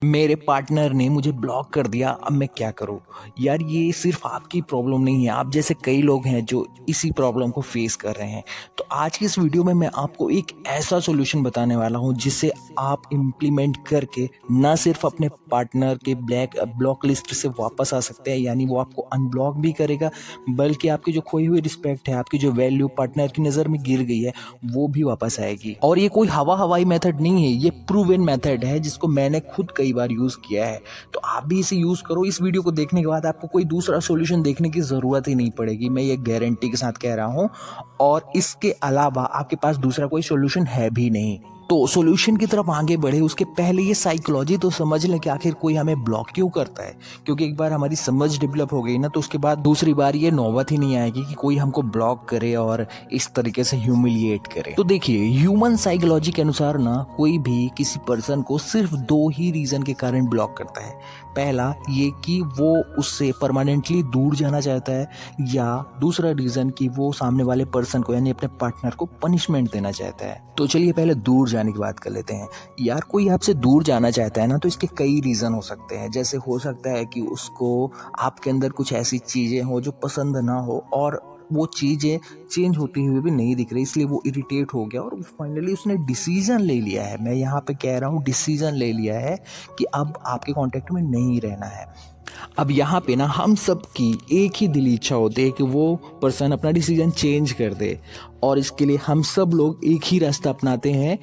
मेरे पार्टनर ने मुझे ब्लॉक कर दिया, अब मैं क्या करूँ? यार ये सिर्फ़ आपकी प्रॉब्लम नहीं है, आप जैसे कई लोग हैं जो इसी प्रॉब्लम को फ़ेस कर रहे हैं। तो आज की इस वीडियो में मैं आपको एक ऐसा सॉल्यूशन बताने वाला हूँ जिसे आप इम्प्लीमेंट करके ना सिर्फ़ अपने पार्टनर के ब्लॉक लिस्ट से वापस आ सकते हैं, यानी वो आपको अनब्लॉक भी करेगा, बल्कि आपकी जो खोई हुई रिस्पेक्ट है, आपकी जो वैल्यू पार्टनर की नज़र में गिर गई है, वो भी वापस आएगी। और ये कोई हवाई मेथड नहीं है, ये प्रूवन मेथड है जिसको मैंने खुद कई बार यूज़ किया है। तो आप भी इसे यूज़ करो। इस वीडियो को देखने के बाद आपको कोई दूसरा सॉल्यूशन देखने की ज़रूरत ही नहीं पड़ेगी, मैं ये गारंटी के साथ कह रहा हूँ। और इसके अलावा आपके पास दूसरा कोई सॉल्यूशन है भी नहीं। तो सॉल्यूशन की तरफ आगे बढ़े उसके पहले ये साइकोलॉजी तो समझ लें कि आखिर कोई हमें ब्लॉक क्यों करता है। क्योंकि एक बार हमारी समझ डेवलप हो गई ना, तो उसके बाद दूसरी बार ये नौबत ही नहीं आएगी कि कोई हमको ब्लॉक करे और इस तरीके से ह्यूमिलिएट करे। तो देखिए, ह्यूमन साइकोलॉजी के अनुसार ना कोई भी किसी पर्सन को सिर्फ दो ही रीजन के कारण ब्लॉक करता है। पहला ये कि वो उससे परमानेंटली दूर जाना चाहता है, या दूसरा रीजन कि वो सामने वाले पर्सन को यानी अपने पार्टनर को पनिशमेंट देना चाहता है। तो चलिए पहले दूर जाने की बात कर लेते हैं। यार कोई आपसे दूर जाना चाहता है ना, तो इसके कई रीजन हो सकते हैं। जैसे हो सकता है कि उसको आपके अंदर कुछ ऐसी चीजें हो जो पसंद ना हो, और वो चीजें चेंज होती हुई भी नहीं दिख रही, इसलिए वो इरिटेट हो गया और फाइनली उसने डिसीजन ले लिया है। मैं यहाँ पे कह रहा हूँ डिसीजन ले लिया है कि अब आपके कांटेक्ट में नहीं रहना है। अब यहाँ पे ना हम सब की एक ही दिली इच्छा होती है कि वो पर्सन अपना डिसीजन चेंज कर दे, और इसके लिए हम सब लोग एक ही रास्ता अपनाते हैं,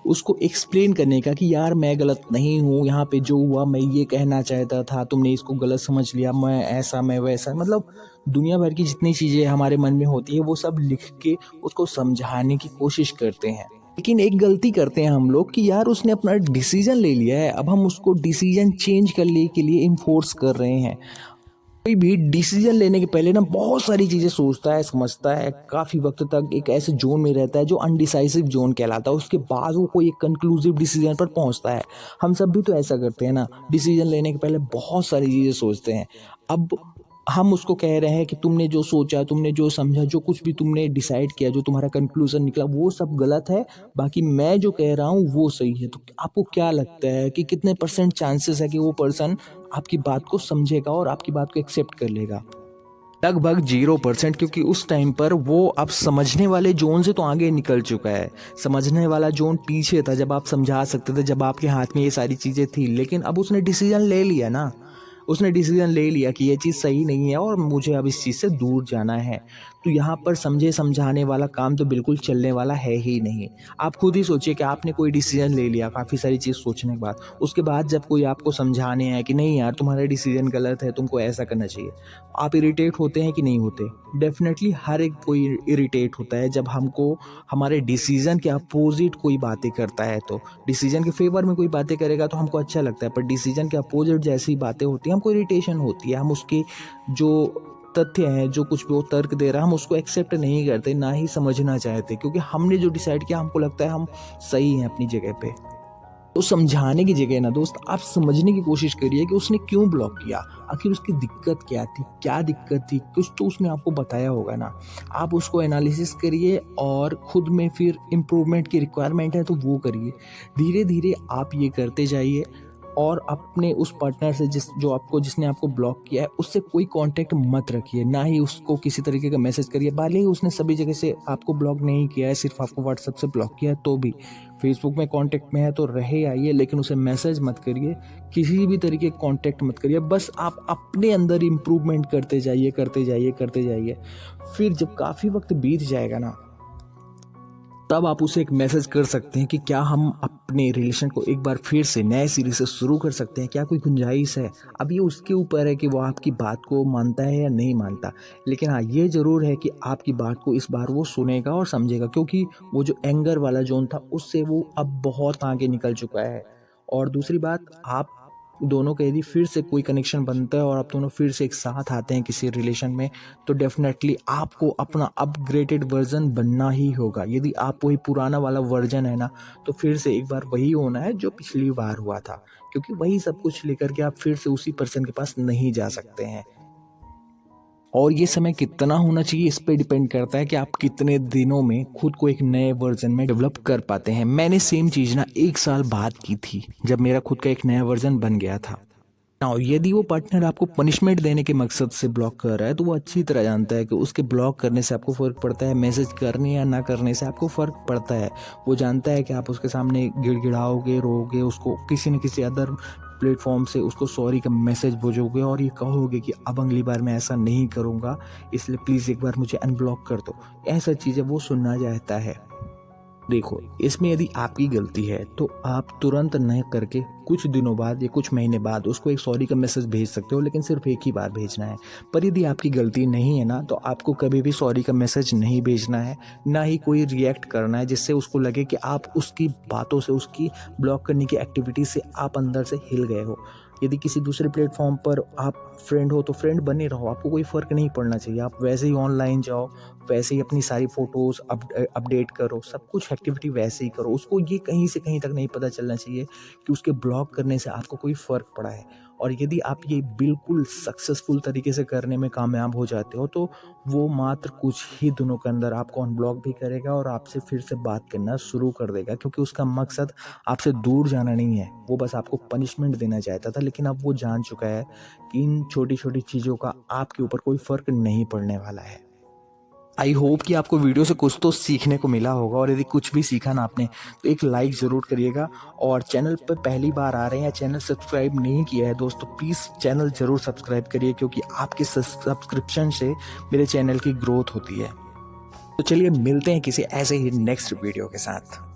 उसको एक्सप्लेन करने का कि यार मैं गलत नहीं हूँ, यहाँ पे जो हुआ मैं ये कहना चाहता था, तुमने इसको गलत समझ लिया, मैं ऐसा मैं वैसा, मतलब दुनिया भर की जितनी चीज़ें हमारे मन में होती है वो सब लिख के उसको समझाने की कोशिश करते हैं। लेकिन एक गलती करते हैं हम लोग कि यार उसने अपना डिसीजन ले लिया है, अब हम उसको डिसीजन चेंज करने के लिए इन्फोर्स कर रहे हैं। कोई भी डिसीजन लेने के पहले ना बहुत सारी चीज़ें सोचता है, समझता है, काफ़ी वक्त तक एक ऐसे जोन में रहता है जो अनडिसाइसिव जोन कहलाता है। उसके बाद वो कोई एक कंक्लूसिव डिसीजन पर पहुंचता है। हम सब भी तो ऐसा करते हैं ना, डिसीजन लेने के पहले बहुत सारी चीज़ें सोचते हैं। अब हम उसको कह रहे हैं कि तुमने जो सोचा, तुमने जो समझा, जो कुछ भी तुमने डिसाइड किया, जो तुम्हारा कंक्लूजन निकला, वो सब गलत है, बाकी मैं जो कह रहा हूँ वो सही है। तो आपको क्या लगता है कि कितने परसेंट चांसेस है कि वो पर्सन आपकी बात को समझेगा और आपकी बात को एक्सेप्ट कर लेगा? लगभग 0%, क्योंकि उस टाइम पर वो अब समझने वाले जोन से तो आगे निकल चुका है। समझने वाला जोन पीछे था, जब आप समझा सकते थे, जब आपके हाथ में ये सारी चीज़ें थी। लेकिन अब उसने डिसीजन ले लिया ना, उसने डिसीजन ले लिया कि ये चीज़ सही नहीं है और मुझे अब इस चीज़ से दूर जाना है। तो यहाँ पर समझे समझाने वाला काम तो बिल्कुल चलने वाला है ही नहीं। आप खुद ही सोचिए कि आपने कोई डिसीजन ले लिया काफ़ी सारी चीज़ सोचने के बाद, उसके बाद जब कोई आपको समझाने आए कि नहीं यार तुम्हारा डिसीजन गलत है, तुमको ऐसा करना चाहिए, आप इरिटेट होते हैं कि नहीं होते? डेफिनेटली हर एक कोई इरिटेट होता है जब हमको हमारे डिसीजन के अपोजिट कोई बातें करता है। तो डिसीजन के फेवर में कोई बातें करेगा तो हमको अच्छा लगता है, पर डिसीजन के अपोजिट जैसी बातें होती हैं हमको इरिटेशन होती है। हम उसके जो तथ्य हैं, जो कुछ भी वो तर्क दे रहा है, हम उसको एक्सेप्ट नहीं करते, ना ही समझना चाहते, क्योंकि हमने जो डिसाइड किया हमको लगता है हम सही हैं अपनी जगह पे। तो समझाने की जगह ना दोस्त, आप समझने की कोशिश करिए कि उसने क्यों ब्लॉक किया, आखिर उसकी दिक्कत क्या थी, क्या दिक्कत थी, कुछ तो उसने आपको बताया होगा ना। आप उसको एनालिसिस करिए और खुद में फिर इम्प्रूवमेंट की रिक्वायरमेंट है तो वो करिए। धीरे धीरे आप ये करते जाइए, और अपने उस पार्टनर से जिसने आपको ब्लॉक किया है उससे कोई कांटेक्ट मत रखिए, ना ही उसको किसी तरीके का मैसेज करिए। भले ही उसने सभी जगह से आपको ब्लॉक नहीं किया है, सिर्फ आपको व्हाट्सएप से ब्लॉक किया है, तो भी फेसबुक में कांटेक्ट में है तो रहे आइए, लेकिन उसे मैसेज मत करिए, किसी भी तरीके का कांटेक्ट मत करिए। बस आप अपने अंदर इम्प्रूवमेंट करते जाइए, करते जाइए, करते जाइए। फिर जब काफ़ी वक्त बीत जाएगा ना, तब आप उसे एक मैसेज कर सकते हैं कि क्या हम अपने रिलेशन को एक बार फिर से नए सिरे से शुरू कर सकते हैं, क्या कोई गुंजाइश है। अब ये उसके ऊपर है कि वो आपकी बात को मानता है या नहीं मानता। लेकिन हाँ, ये ज़रूर है कि आपकी बात को इस बार वो सुनेगा और समझेगा, क्योंकि वो जो एंगर वाला जोन था उससे वो अब बहुत आगे निकल चुका है। और दूसरी बात, आप दोनों का यदि फिर से कोई कनेक्शन बनता है और आप दोनों फिर से एक साथ आते हैं किसी रिलेशन में, तो डेफिनेटली आपको अपना अपग्रेडेड वर्जन बनना ही होगा। यदि आप वही पुराना वाला वर्जन है ना, तो फिर से एक बार वही होना है जो पिछली बार हुआ था, क्योंकि वही सब कुछ लेकर के आप फिर से उसी पर्सन के पास नहीं जा सकते हैं। और ये समय कितना होना चाहिए इस पे डिपेंड करता है कि आप कितने दिनों में खुद को एक नए वर्जन में डेवलप कर पाते हैं। मैंने सेम चीज़ ना 1 साल बाद की थी, जब मेरा खुद का एक नया वर्जन बन गया था। नाउ यदि वो पार्टनर आपको पनिशमेंट देने के मकसद से ब्लॉक कर रहा है, तो वो अच्छी तरह जानता है कि उसके ब्लॉक करने से आपको फ़र्क पड़ता है, मैसेज करने या ना करने से आपको फ़र्क पड़ता है। वो जानता है कि आप उसके सामने गिड़गिड़ाओगे, रोओगे, उसको किसी न किसी अदर प्लेटफॉर्म से उसको सॉरी का मैसेज भेजोगे और ये कहोगे कि अब अगली बार मैं ऐसा नहीं करूँगा, इसलिए प्लीज़ एक बार मुझे अनब्लॉक कर दो। ऐसा चीज़ें वो सुनना चाहता है। देखो, इसमें यदि आपकी गलती है तो आप तुरंत न करके कुछ दिनों बाद या कुछ महीने बाद उसको एक सॉरी का मैसेज भेज सकते हो, लेकिन सिर्फ एक ही बार भेजना है। पर यदि आपकी गलती नहीं है ना, तो आपको कभी भी सॉरी का मैसेज नहीं भेजना है, ना ही कोई रिएक्ट करना है जिससे उसको लगे कि आप उसकी बातों से, उसकी ब्लॉक करने की एक्टिविटी से आप अंदर से हिल गए हो। यदि किसी दूसरे प्लेटफॉर्म पर आप फ्रेंड हो तो फ्रेंड बने रहो, आपको कोई फ़र्क नहीं पड़ना चाहिए। आप वैसे ही ऑनलाइन जाओ, वैसे ही अपनी सारी फ़ोटोज़ अपडेट करो, सब कुछ एक्टिविटी वैसे ही करो। उसको ये कहीं से कहीं तक नहीं पता चलना चाहिए कि उसके ब्लॉक करने से आपको कोई फ़र्क पड़ा है। और यदि आप ये बिल्कुल सक्सेसफुल तरीके से करने में कामयाब हो जाते हो, तो वो मात्र कुछ ही दिनों के अंदर आपको अनब्लॉक भी करेगा और आपसे फिर से बात करना शुरू कर देगा, क्योंकि उसका मकसद आपसे दूर जाना नहीं है, वो बस आपको पनिशमेंट देना चाहता था। लेकिन अब वो जान चुका है कि इन छोटी-छोटी चीज़ों का आपके ऊपर कोई फ़र्क नहीं पड़ने वाला है। आई होप कि आपको वीडियो से कुछ तो सीखने को मिला होगा, और यदि कुछ भी सीखा ना आपने, तो एक लाइक ज़रूर करिएगा। और चैनल पर पहली बार आ रहे हैं या चैनल सब्सक्राइब नहीं किया है दोस्तों, प्लीज़ चैनल ज़रूर सब्सक्राइब करिए, क्योंकि आपके सब्सक्रिप्शन से मेरे चैनल की ग्रोथ होती है। तो चलिए मिलते हैं किसी ऐसे ही नेक्स्ट वीडियो के साथ।